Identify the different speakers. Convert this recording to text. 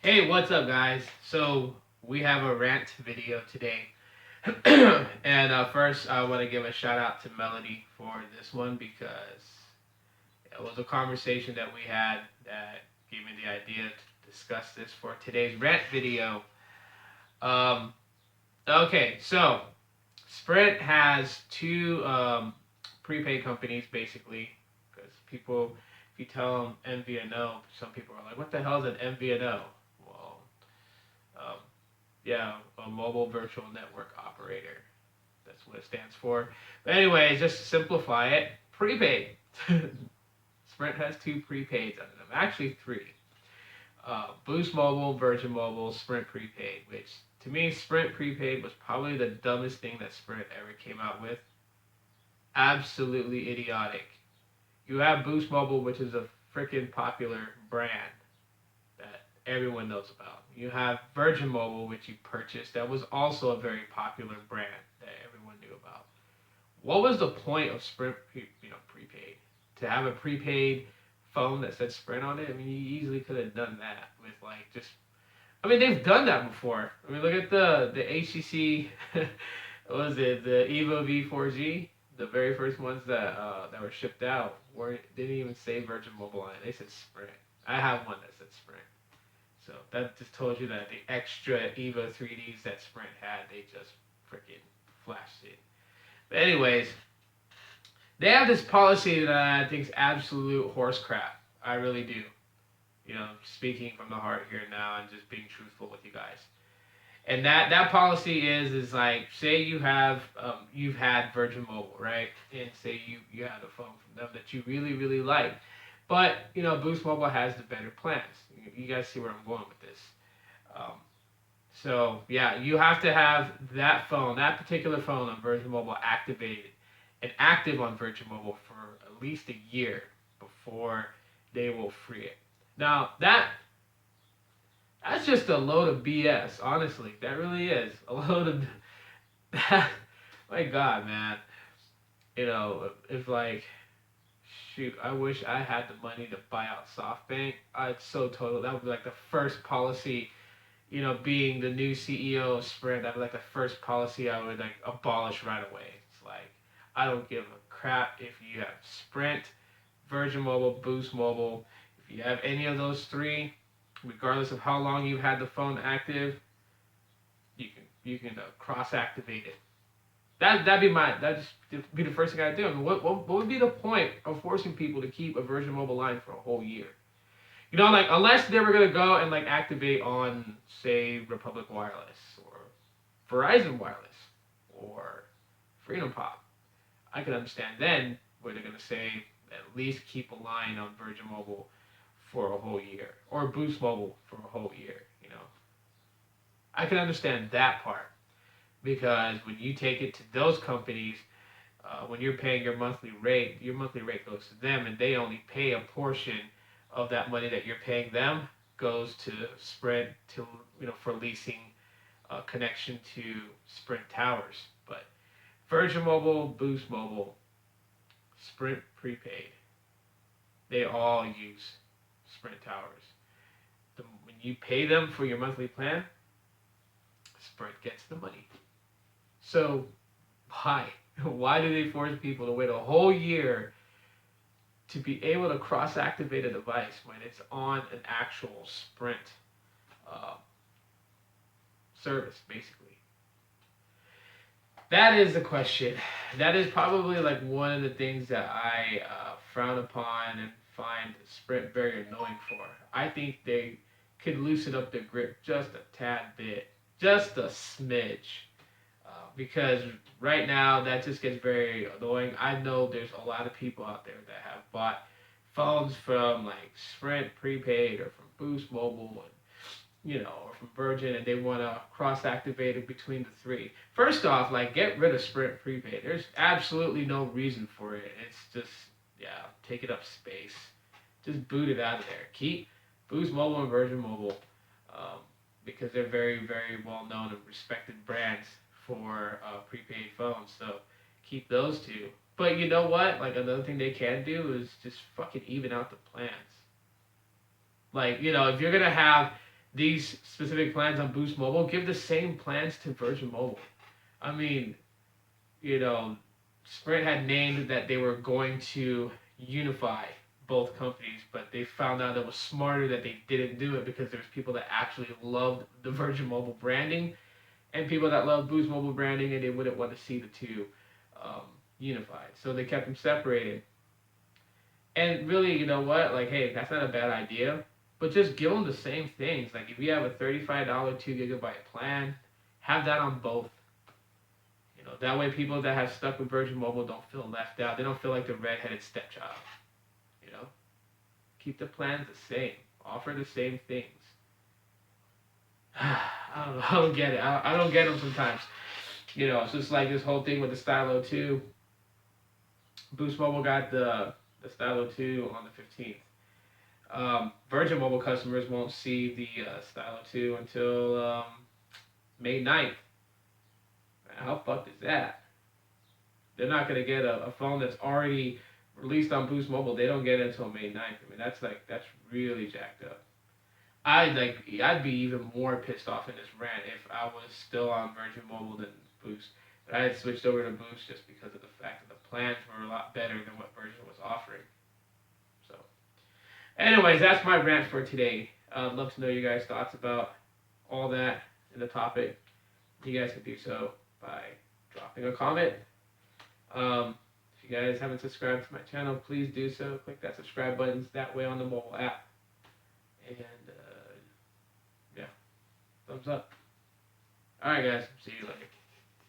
Speaker 1: Hey, what's up, guys? So we have a rant video today, and first I want to give a shout out to Melody for this one because it was a conversation that we had that gave me the idea to discuss this for today's rant video. Um, okay, so Sprint has two prepaid companies basically because people, if you tell them MVNO, some people are like, "What the hell is an MVNO?" Well, um, yeah, a mobile virtual network operator. That's what it stands for. But anyways, just to simplify it, prepaid. Sprint has two prepaids under them, actually three. Boost Mobile, Virgin Mobile, Sprint Prepaid, which to me, Sprint Prepaid was probably the dumbest thing that Sprint ever came out with. Absolutely idiotic. You have Boost Mobile, which is a freaking popular brand that everyone knows about. You have Virgin Mobile, which you purchased, that was also a very popular brand that everyone knew about. What was the point of Sprint, prepaid? To have a prepaid phone that said Sprint on it? I mean, you easily could have done that with like just. I mean, they've done that before. I mean, look at the HTC. What was it? The Evo V4G. The very first ones that were shipped out were didn't even say Virgin Mobile on it. They said Sprint. I have one that said Sprint. So that just told you that the extra Evo 3Ds that Sprint had, they just freaking flashed it. But anyways, they have this policy that I think is absolute horse crap. I really do. Speaking from the heart here now and just being truthful with you guys. And that policy is like, say you've had Virgin Mobile, right? And say you had a phone from them that you really like, but Boost Mobile has the better plans. You guys see where I'm going with this. Um, so yeah, you have to have that phone, that particular phone on Virgin Mobile activated and active on Virgin Mobile for at least a year before they will free it. Now that's just a load of BS. Honestly, that really is a load of. My God, man. If like, shoot, I wish I had the money to buy out SoftBank. I'd so total. That would be like the first policy. Being the new CEO of Sprint, that'd be like the first policy I would like abolish right away. It's like I don't give a crap if you have Sprint, Virgin Mobile, Boost Mobile. If you have any of those three, regardless of how long you've had the phone active, you can cross activate it. That'd just be the first thing I'd do. I mean, what would be the point of forcing people to keep a Virgin Mobile line for a whole year? Like unless they were gonna go and like activate on say Republic Wireless or Verizon Wireless or Freedom Pop, I can understand then where they're gonna say at least keep a line on Virgin Mobile for a whole year or Boost Mobile for a whole year. I can understand that part because when you take it to those companies, when you're paying your monthly rate goes to them, and they only pay a portion of that money that you're paying them goes to Sprint to for leasing a connection to Sprint towers. But Virgin Mobile, Boost Mobile, Sprint prepaid, they all use Sprint towers. When you pay them for your monthly plan, Sprint gets the money. So why? Why do they force people to wait a whole year to be able to cross-activate a device when it's on an actual Sprint uh, service, basically? That is the question. That is probably like one of the things that I frown upon and find Sprint very annoying for. I think they could loosen up their grip just a tad bit, just a smidge, because right now that just gets very annoying. I know there's a lot of people out there that have bought phones from like Sprint prepaid or from Boost Mobile and or from Virgin, and they want to cross-activate it between the three. First off, like get rid of Sprint prepaid. There's absolutely no reason for it. It's just take it up space. Just boot it out of there. Keep Boost Mobile and Virgin Mobile um, because they're very well known and respected brands for prepaid phones. So keep those two. But you know what? Like another thing they can do is just fucking even out the plans. Like if you're gonna have these specific plans on Boost Mobile, give the same plans to Virgin Mobile. I mean, you know, Sprint had named that they were going to unify both companies, but they found out it was smarter that they didn't do it because there's people that actually loved the Virgin Mobile branding and people that love Boost Mobile branding, and they wouldn't want to see the two um, unified. So they kept them separated. And really, you know what? Like, hey, that's not a bad idea. But just give them the same things. Like, if you have a $35 2 GB plan, have that on both. You know, that way people that have stuck with Virgin Mobile don't feel left out. They don't feel like the redheaded stepchild. You know, keep the plans the same. Offer the same things. I don't know. I don't get it. I don't get them sometimes. You know, it's just like this whole thing with the Stylo 2. Boost Mobile got the Stylo 2 on the 15th. Virgin Mobile customers won't see the Stylo 2 until May 9th. How fucked is that? They're not going to get a phone that's already released on Boost Mobile. They don't get it until May 9th. I mean, that's really jacked up. I'd be even more pissed off in this rant if I was still on Virgin Mobile than Boost. But I had switched over to Boost just because of the fact that the plans were a lot better than what Virgin was offering. So, anyways, that's my rant for today. I'd love to know your guys' thoughts about all that in the topic. You guys can do so by dropping a comment. If you guys haven't subscribed to my channel, please do so. Click that subscribe button that way on the mobile app. And yeah, thumbs up. All right, guys. See you later.